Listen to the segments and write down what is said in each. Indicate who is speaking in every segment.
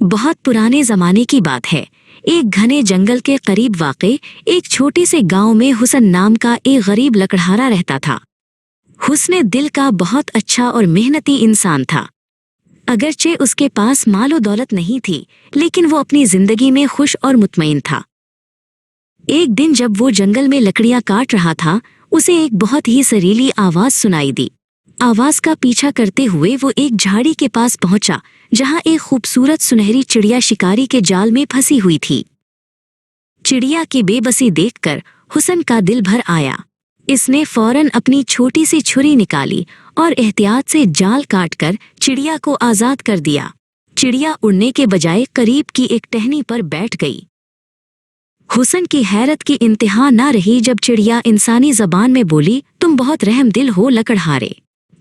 Speaker 1: बहुत पुराने ज़माने की बात है। एक घने जंगल के करीब वाक़े एक छोटे से गांव में हुसन नाम का एक गरीब लकड़हारा रहता था। हुस्न दिल का बहुत अच्छा और मेहनती इंसान था। अगरचे उसके पास मालो दौलत नहीं थी, लेकिन वो अपनी जिंदगी में खुश और मुतमईन था। एक दिन जब वो जंगल में लकड़ियां काट रहा था, उसे एक बहुत ही सरीली आवाज सुनाई दी। आवाज का पीछा करते हुए वो एक झाड़ी के पास पहुंचा, जहां एक खूबसूरत सुनहरी चिड़िया शिकारी के जाल में फंसी हुई थी। चिड़िया की बेबसी देखकर हुसन का दिल भर आया। इसने फौरन अपनी छोटी सी छुरी निकाली और एहतियात से जाल काटकर चिड़िया को आजाद कर दिया। चिड़िया उड़ने के बजाय करीब की एक टहनी पर बैठ गई। हुसन की हैरत की इंतहा न रही जब चिड़िया इंसानी जबान में बोली, तुम बहुत रहमदिल हो लकड़हारे।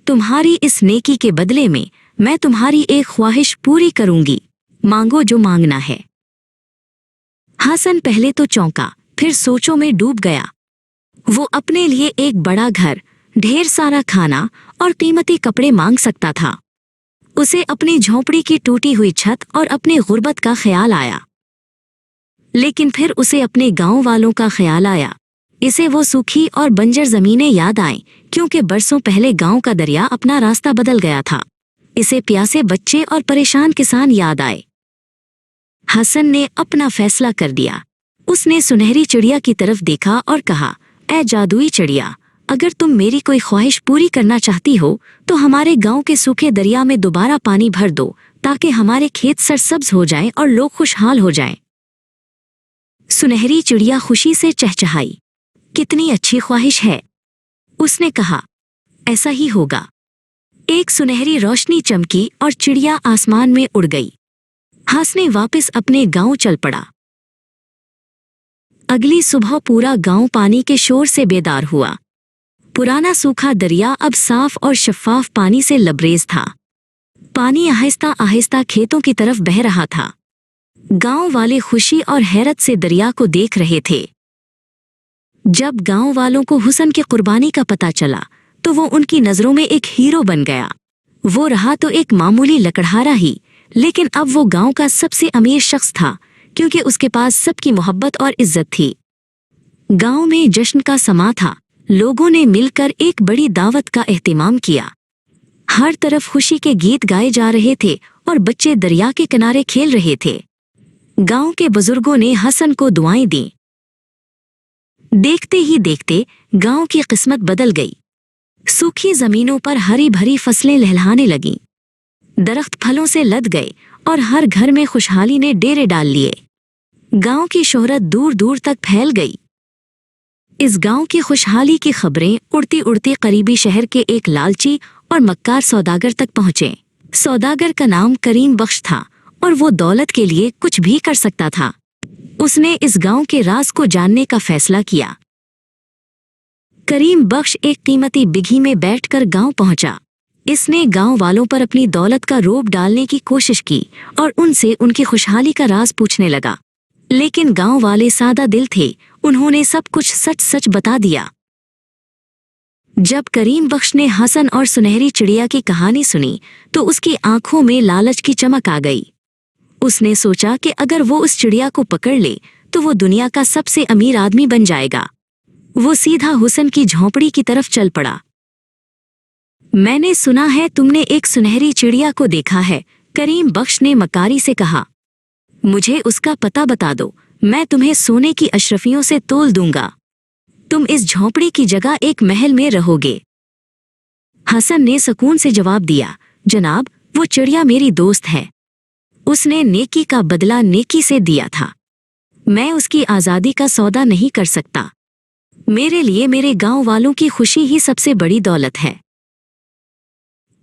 Speaker 1: तुम्हारी इस नेकी के बदले में मैं तुम्हारी एक ख्वाहिश पूरी करूंगी। मांगो जो मांगना है। हसन पहले तो चौंका, फिर सोचों में डूब गया। वो अपने लिए एक बड़ा घर, ढेर सारा खाना और कीमती कपड़े मांग सकता था। उसे अपनी झोंपड़ी की टूटी हुई छत और अपने गुर्बत का ख्याल आया। लेकिन फिर उसे अपने गांव वालों का ख्याल आया। इसे वो सूखी और बंजर जमीनें याद आईं, क्योंकि बरसों पहले गांव का दरिया अपना रास्ता बदल गया था। इसे प्यासे बच्चे और परेशान किसान याद आए। हसन ने अपना फैसला कर दिया। उसने सुनहरी चिड़िया की तरफ देखा और कहा, ऐ जादुई चिड़िया, अगर तुम मेरी कोई ख्वाहिश पूरी करना चाहती हो तो हमारे गांव के सूखे दरिया में दोबारा पानी भर दो, ताकि हमारे खेत सरसब्ज हो जाएं और लोग खुशहाल हो जाएं। सुनहरी चिड़िया खुशी से चहचहाई, कितनी अच्छी ख्वाहिश है। उसने कहा, ऐसा ही होगा। एक सुनहरी रोशनी चमकी और चिड़िया आसमान में उड़ गई। हंसने वापस अपने गांव चल पड़ा। अगली सुबह पूरा गांव पानी के शोर से बेदार हुआ। पुराना सूखा दरिया अब साफ और शफाफ पानी से लबरेज था। पानी आहिस्ता आहिस्ता खेतों की तरफ बह रहा था। गांव वाले खुशी और हैरत से दरिया को देख रहे थे। जब गांव वालों को हुसन की कुर्बानी का पता चला तो वो उनकी नजरों में एक हीरो बन गया। वो रहा तो एक मामूली लकड़हारा ही, लेकिन अब वो गांव का सबसे अमीर शख्स था, क्योंकि उसके पास सबकी मोहब्बत और इज्जत थी। गांव में जश्न का समा था। लोगों ने मिलकर एक बड़ी दावत का एहतिमाम किया। हर तरफ खुशी के गीत गाए जा रहे थे और बच्चे दरिया के किनारे खेल रहे थे। गांव के बुजुर्गों ने हसन को दुआएं दी। देखते ही देखते गांव की किस्मत बदल गई। सूखी जमीनों पर हरी भरी फसलें लहलहाने लगीं। दरख्त फलों से लद गए और हर घर में खुशहाली ने डेरे डाल लिए। गांव की शोहरत दूर दूर तक फैल गई। इस गांव की खुशहाली की खबरें उड़ती उड़ती करीबी शहर के एक लालची और मक्कार सौदागर तक पहुंचे। सौदागर का नाम करीम बख्श था और वो दौलत के लिए कुछ भी कर सकता था। उसने इस गांव के राज को जानने का फैसला किया। करीम बख्श एक कीमती बिघी में बैठकर गांव पहुंचा। इसने गांव वालों पर अपनी दौलत का रोब डालने की कोशिश की और उनसे उनकी खुशहाली का राज पूछने लगा। लेकिन गांव वाले सादा दिल थे, उन्होंने सब कुछ सच सच बता दिया। जब करीम बख्श ने हसन और सुनहरी चिड़िया की कहानी सुनी तो उसकी आंखों में लालच की चमक आ गई। उसने सोचा कि अगर वो उस चिड़िया को पकड़ ले तो वो दुनिया का सबसे अमीर आदमी बन जाएगा। वो सीधा हुसन की झोंपड़ी की तरफ चल पड़ा। मैंने सुना है तुमने एक सुनहरी चिड़िया को देखा है, करीम बख्श ने मकारी से कहा। मुझे उसका पता बता दो, मैं तुम्हें सोने की अशरफियों से तोल दूंगा। तुम इस झोंपड़ी की जगह एक महल में रहोगे। हसन ने सुकून से जवाब दिया, जनाब, वो चिड़िया मेरी दोस्त है। उसने नेकी का बदला नेकी से दिया था। मैं उसकी आज़ादी का सौदा नहीं कर सकता। मेरे लिए मेरे गांव वालों की खुशी ही सबसे बड़ी दौलत है।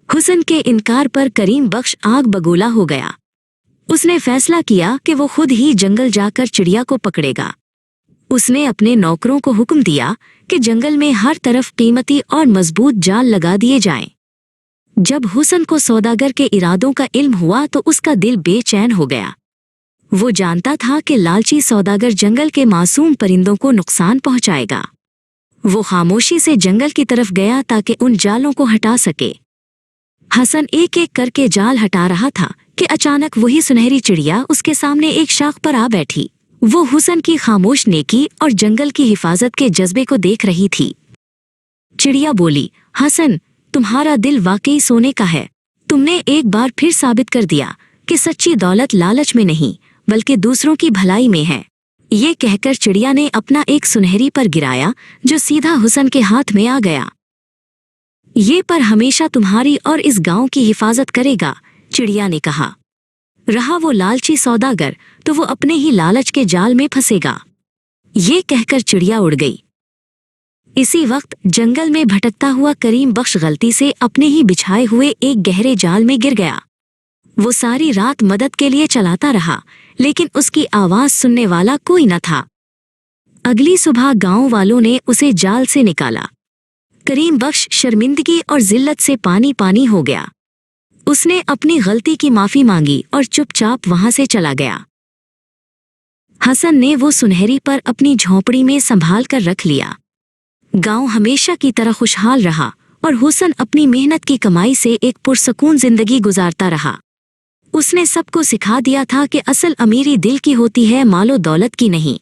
Speaker 1: हुसन के इनकार पर करीम बख्श आग बगोला हो गया। उसने फैसला किया कि वो खुद ही जंगल जाकर चिड़िया को पकड़ेगा। उसने अपने नौकरों को हुक्म दिया कि जंगल में हर तरफ कीमती और मजबूत जाल लगा दिए जाएं। जब हुसन को सौदागर के इरादों का इल्म हुआ तो उसका दिल बेचैन हो गया। वो जानता था कि लालची सौदागर जंगल के मासूम परिंदों को नुकसान पहुंचाएगा। वो खामोशी से जंगल की तरफ गया ताकि उन जालों को हटा सके। हसन एक एक करके जाल हटा रहा था कि अचानक वही सुनहरी चिड़िया उसके सामने एक शाख पर आ बैठी। वो हुसन की खामोश नेकी और जंगल की हिफाजत के जज्बे को देख रही थी। चिड़िया बोली, हसन, तुम्हारा दिल वाकई सोने का है। तुमने एक बार फिर साबित कर दिया कि सच्ची दौलत लालच में नहीं बल्कि दूसरों की भलाई में है। ये कहकर चिड़िया ने अपना एक सुनहरी पर गिराया जो सीधा हुसन के हाथ में आ गया। ये पर हमेशा तुम्हारी और इस गांव की हिफाजत करेगा, चिड़िया ने कहा। रहा वो लालची सौदागर तो वो अपने ही लालच के जाल में फंसेगा। ये कहकर चिड़िया उड़ गई। इसी वक्त जंगल में भटकता हुआ करीम बख्श गलती से अपने ही बिछाए हुए एक गहरे जाल में गिर गया। वो सारी रात मदद के लिए चलाता रहा, लेकिन उसकी आवाज सुनने वाला कोई न था। अगली सुबह गांव वालों ने उसे जाल से निकाला। करीम बख्श शर्मिंदगी और जिल्लत से पानी पानी हो गया। उसने अपनी गलती की माफी मांगी और चुपचाप वहां से चला गया। हसन ने वो सुनहरी पर अपनी झोंपड़ी में संभाल कर रख लिया। गांव हमेशा की तरह खुशहाल रहा और हुसन अपनी मेहनत की कमाई से एक पुरसकून जिंदगी गुजारता रहा। उसने सबको सिखा दिया था कि असल अमीरी दिल की होती है, मालो दौलत की नहीं।